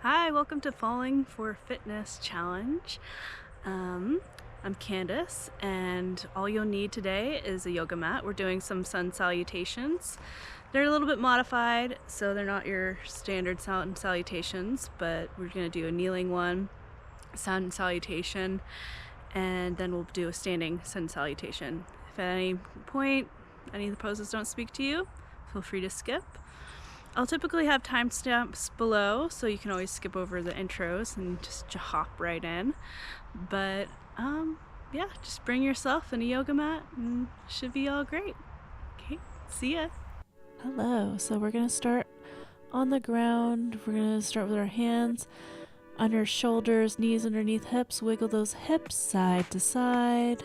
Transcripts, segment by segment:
Hi, welcome to Falling for Fitness Challenge. I'm Candace, and all you'll need today is a yoga mat. We're doing some Sun Salutations. They're a little bit modified, so they're not your standard Sun Salutations, but we're going to do a kneeling one, Sun Salutation, and then we'll do a standing Sun Salutation. If at any point any of the poses don't speak to you, feel free to skip. I'll typically have timestamps below, so you can always skip over the intros and just hop right in. But yeah, just bring yourself and a yoga mat and it should be all great. Okay, see ya. Hello. So we're going to start on the ground. We're going to start with our hands under shoulders, knees underneath hips. Wiggle those hips side to side.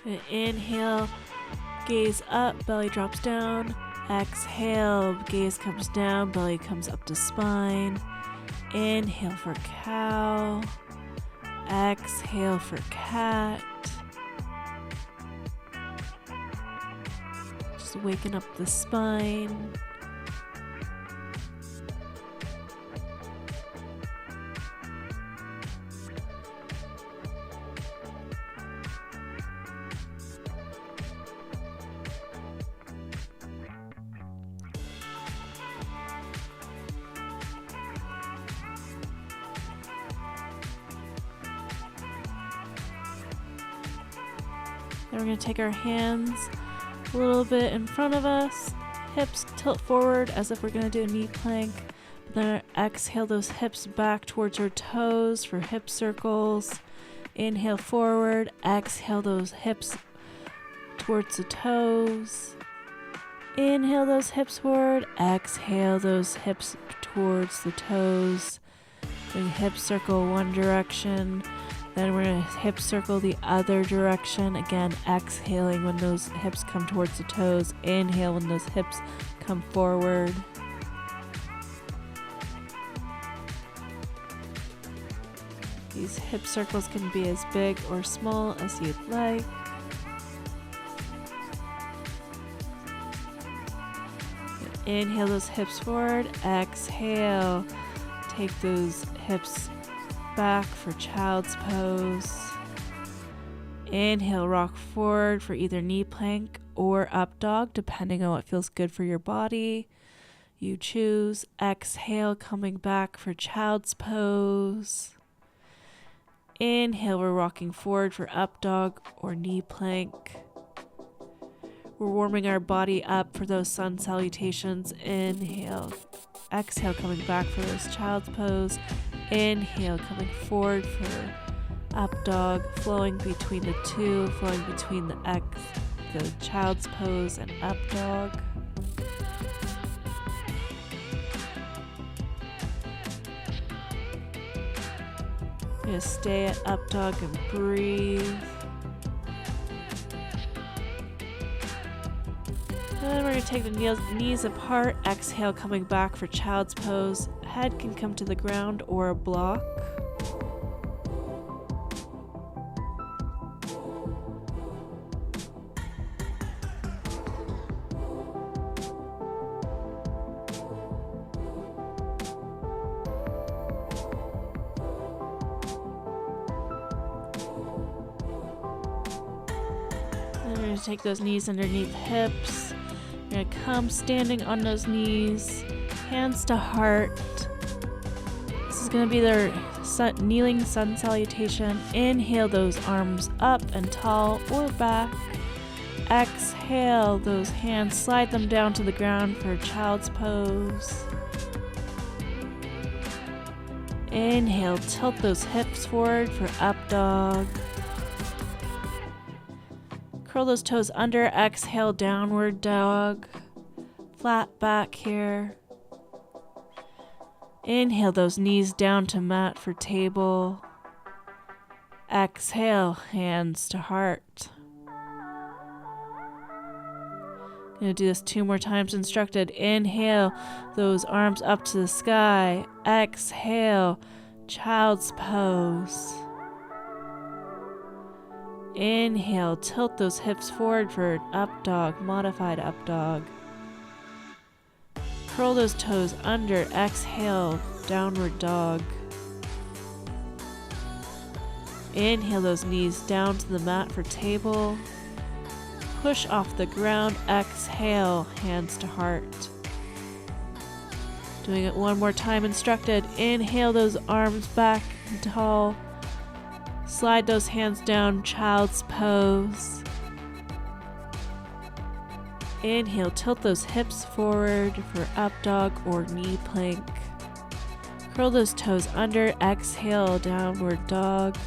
And inhale, gaze up, belly drops down. Exhale, gaze comes down, belly comes up to spine. Inhale for cow. Exhale for cat. Just waking up the spine. Then we're going to take our hands a little bit in front of us, hips tilt forward as if we're going to do a knee plank. Then exhale those hips back towards our toes for hip circles. Inhale forward, exhale those hips towards the toes. Inhale those hips forward, exhale those hips towards the toes. Doing hip circle one direction. Then we're going to hip circle the other direction. Again, exhaling when those hips come towards the toes. Inhale when those hips come forward. These hip circles can be as big or small as you'd like. Inhale those hips forward. Exhale. Take those hips back for child's pose. Inhale, rock forward for either knee plank or up dog, depending on what feels good for your body. You choose. Exhale, coming back for child's pose. Inhale, we're rocking forward for up dog or knee plank. We're warming our body up for those sun salutations. Inhale. Exhale, coming back for those child's pose. Inhale, coming forward for up dog, flowing between the two, flowing between the child's pose and up dog. You're gonna stay at up dog and breathe. And then we're going to take the knees apart. Exhale, coming back for child's pose. Head can come to the ground or a block. Then we're going to take those knees underneath hips. You're going to come standing on those knees, hands to heart. This is going to be their kneeling sun salutation. Inhale those arms up and tall or back. Exhale those hands, slide them down to the ground for child's pose. Inhale, tilt those hips forward for up dog. Curl those toes under, exhale, downward dog. Flat back here. Inhale those knees down to mat for table. Exhale, hands to heart. Gonna do this 2 more times instructed. Inhale, those arms up to the sky. Exhale, child's pose. Inhale, tilt those hips forward for an up dog, modified up dog. Curl those toes under. Exhale, downward dog. Inhale those knees down to the mat for table. Push off the ground. Exhale, hands to heart. Doing it one more time, instructed. Inhale those arms back and tall. Slide those hands down, child's pose. Inhale, tilt those hips forward for up dog or knee plank. Curl those toes under. Exhale, downward dog.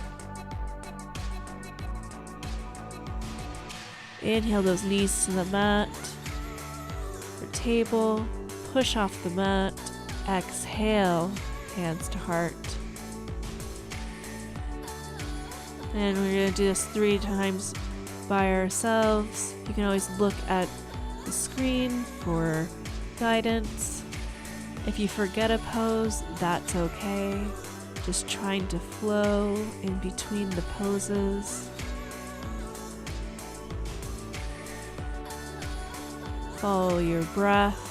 Inhale those knees to the mat for table. Push off the mat. Exhale, hands to heart. And we're going to do this 3 times by ourselves. You can always look at the screen for guidance. If you forget a pose, that's okay. Just trying to flow in between the poses. Follow your breath.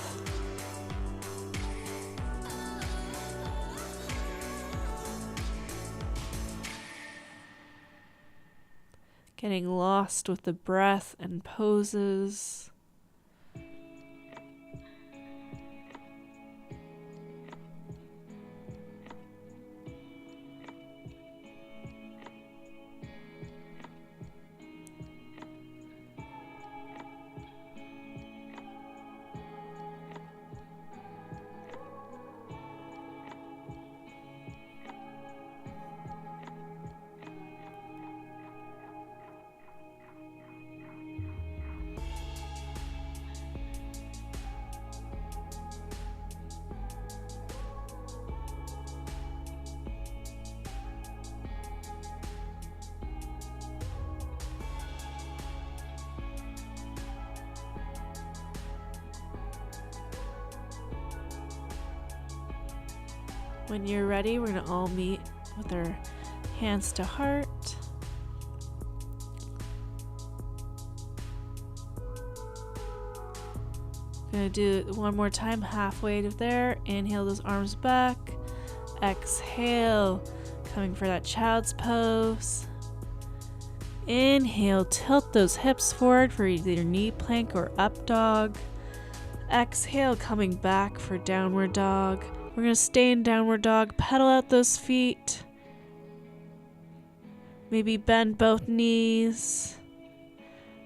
Getting lost with the breath and poses. When you're ready, we're going to all meet with our hands to heart. Going to do it one more time, halfway to there. Inhale those arms back. Exhale, coming for that child's pose. Inhale, tilt those hips forward for either knee plank or up dog. Exhale, coming back for downward dog. We're going to stay in downward dog, pedal out those feet. Maybe bend both knees.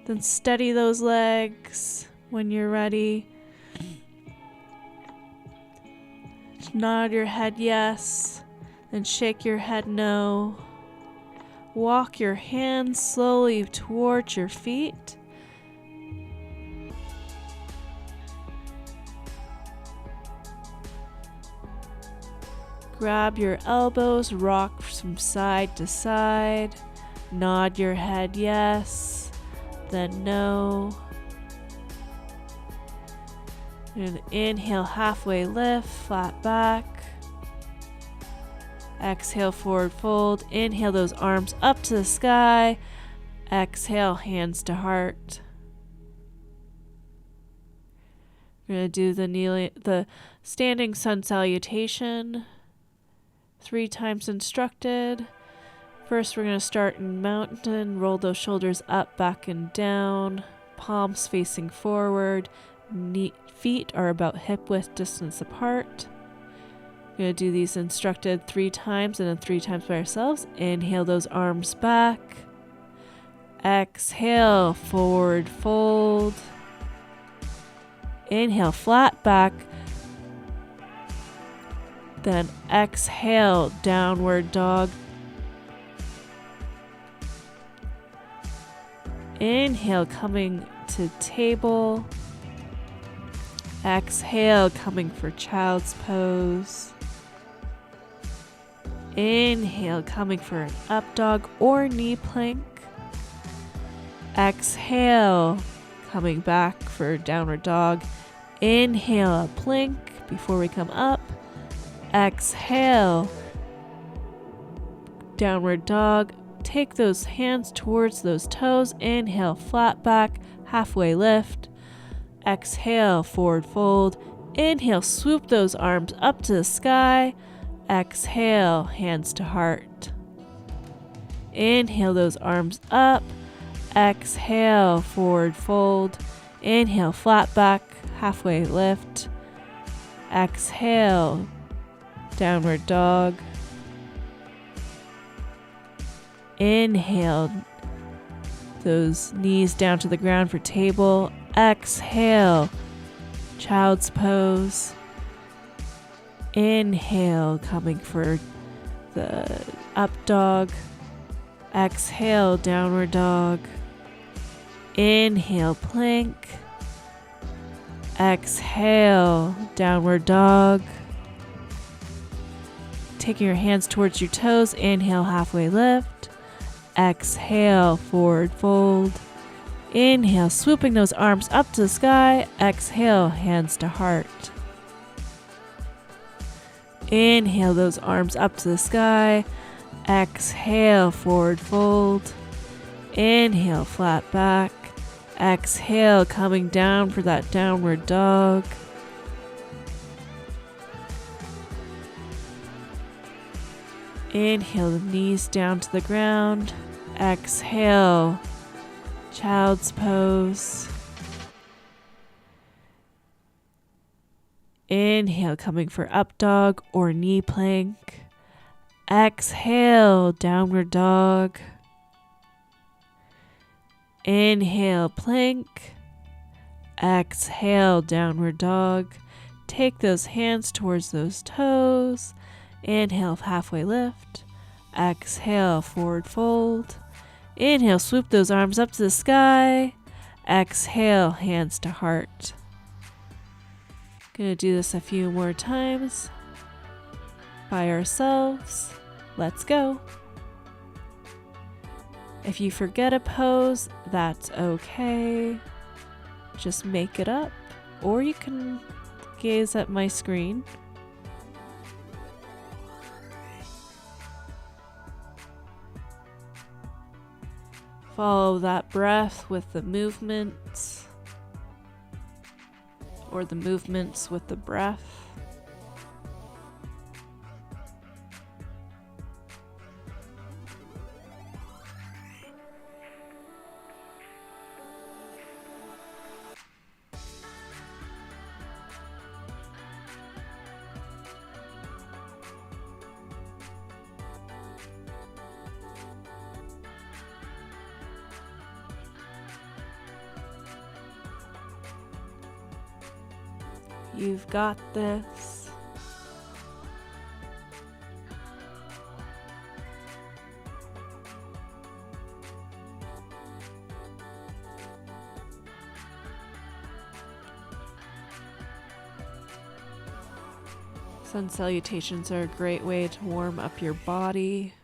Then steady those legs when you're ready. Just nod your head yes, then shake your head no. Walk your hands slowly towards your feet. Grab your elbows, rock from side to side. Nod your head yes, then no. And inhale, halfway lift, flat back. Exhale, forward fold. Inhale those arms up to the sky. Exhale, hands to heart. We're going to do the standing sun salutation. 3 times instructed. First, we're going to start in mountain. Roll those shoulders up, back, and down. Palms facing forward. Feet are about hip width distance apart. We're going to do these instructed 3 times and then 3 times by ourselves. Inhale those arms back. Exhale, forward fold. Inhale, flat back. Then exhale, downward dog. Inhale, coming to table. Exhale, coming for child's pose. Inhale, coming for an up dog or knee plank. Exhale, coming back for downward dog. Inhale, a plank before we come up. Exhale, downward dog. take those hands towards those toes. Inhale, flat back, halfway lift. Exhale, forward fold. Inhale, swoop those arms up to the sky. Exhale, hands to heart. Inhale those arms up. Exhale, forward fold. Inhale, flat back, halfway lift. Exhale, downward dog. Inhale those knees down to the ground for table. Exhale, child's pose. Inhale, coming for the up dog. Exhale, downward dog. Inhale, plank. Exhale, downward dog. Taking your hands towards your toes. Inhale, halfway lift. Exhale, forward fold. Inhale, swooping those arms up to the sky. Exhale, hands to heart. Inhale those arms up to the sky. Exhale, forward fold. Inhale, flat back. Exhale, coming down for that downward dog. Inhale the knees down to the ground. Exhale, child's pose. Inhale, coming for up dog or knee plank. Exhale, downward dog. Inhale, plank. Exhale, downward dog. Take those hands towards those toes. Inhale, halfway lift. Exhale, forward fold. Inhale, swoop those arms up to the sky. Exhale, hands to heart. Gonna do this a few more times by ourselves. Let's go. If you forget a pose, that's okay. Just make it up, or you can gaze at my screen. Follow that breath with the movements, or the movements with the breath. You've got this. Sun salutations are a great way to warm up your body.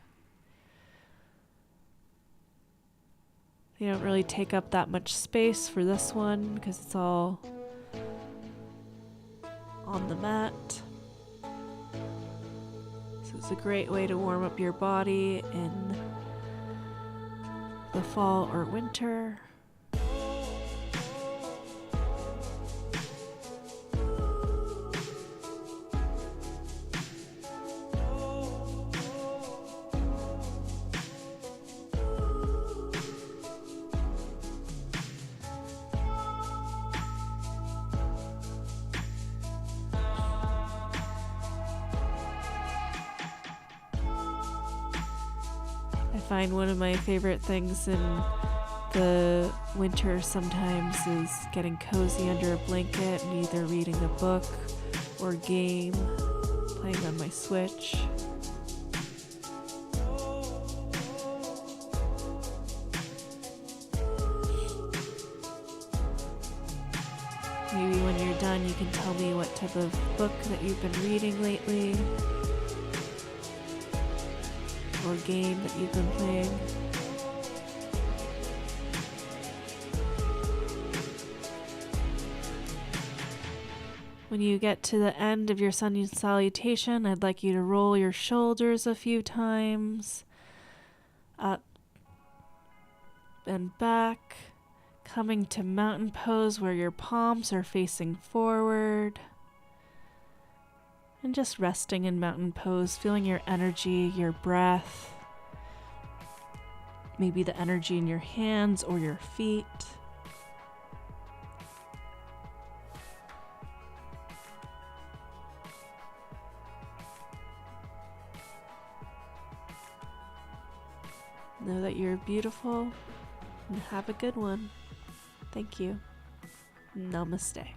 They don't really take up that much space for this one because it's all on the mat. So it's a great way to warm up your body in the fall or winter. I find one of my favorite things in the winter sometimes is getting cozy under a blanket and either reading a book or game, playing on my Switch. Maybe when you're done, you can tell me what type of book that you've been reading lately, or game that you've been playing. When you get to the end of your sun salutation, I'd like you to roll your shoulders a few times, up and back, coming to mountain pose where your palms are facing forward. And just resting in mountain pose, feeling your energy, your breath, maybe the energy in your hands or your feet. Know that you're beautiful and have a good one. Thank you. Namaste.